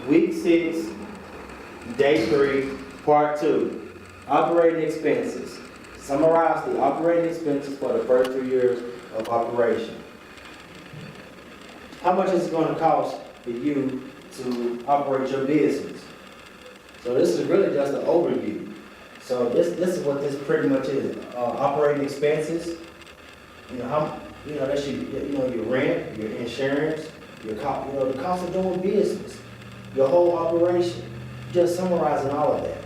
Week 6, Day 3, Part 2. Operating expenses. Summarize the operating expenses for the first 3 years of operation. How much is it going to cost for you to operate your business? So this is really just an overview. So this is what this pretty much is. Operating expenses. That's your rent, your insurance, the cost of doing business, your whole operation. Just summarizing all of that.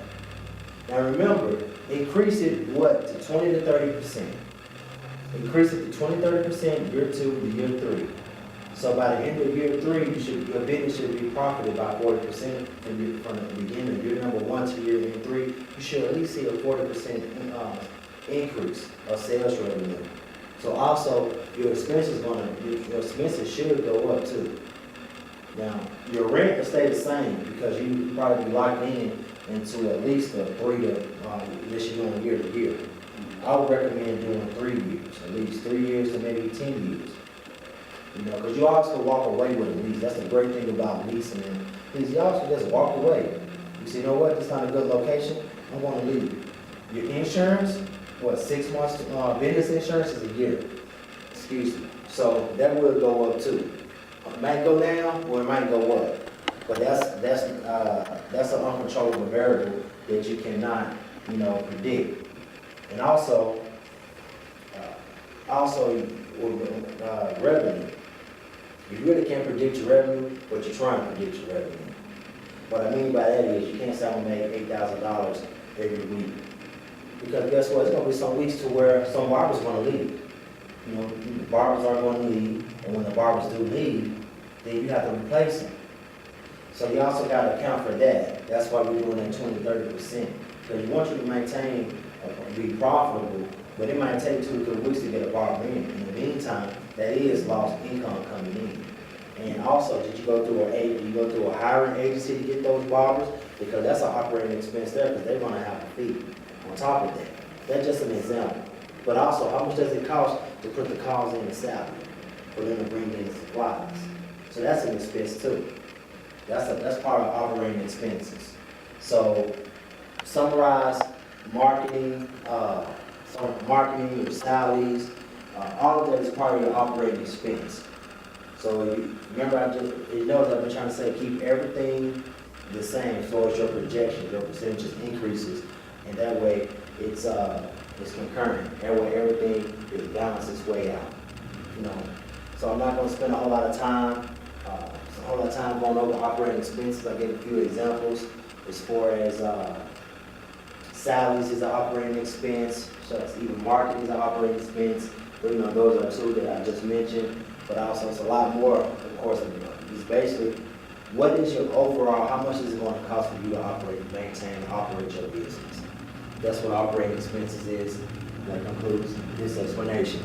Now remember, increase it to 20 to 30%. Increase it to 20-30% year 2 to year 3. So by the end of year 3, your business should be profited by 40% from the beginning of year number 1 to year 3. You should at least see a 40% increase of sales revenue. So also your expenses should go up too. Now your rent will stay the same because you probably be locked into at least a 3 to this you're doing year to year. I would recommend doing 3 years, at least 3 years to maybe 10 years. Because you also walk away with a lease. That's the great thing about leasing. Is you also just walk away. You say, you know what, this is not a good location, I'm going to leave. Your insurance, 6 months, business insurance is a year. Excuse me. So that will go up too. It might go down or it might go up. But that's an uncontrollable variable that you cannot, predict. And also revenue. You really can't predict your revenue, but you're trying to predict your revenue. What I mean by that is you can't say I'm gonna make $8,000 every week. Because guess what? It's gonna be some weeks to where some barbers are gonna leave. The barbers are gonna leave, and when the barbers do leave, then you have to replace them. So you also gotta account for that. That's why we're doing that 20-30%. Because we want you to maintain, be profitable, but it might take 2 to 3 weeks to get a barber in. In the meantime, that is lost income coming in. And also, did you go through a hiring agency to get those barbers? Because that's an operating expense there, because they're gonna have a fee on top of that. That's just an example. But also, how much does it cost to put the calls in the salary for them to bring in supplies? So that's an expense too. That's part of operating expenses. So summarize marketing, your salaries, all of that is part of your operating expense. So remember, I've been trying to say keep everything the same as far as your projections, your percentages increases, and that way it's concurrent. That way everything is balanced its way out. So I'm not going to spend a whole lot of time going over operating expenses. I gave a few examples as far as salaries is an operating expense, so it's even marketing is an operating expense. But those are 2 that I just mentioned. But also it's a lot more, of course. It's basically what is your overall, how much is it going to cost for you to operate your business? That's what operating expenses is. That concludes this explanation.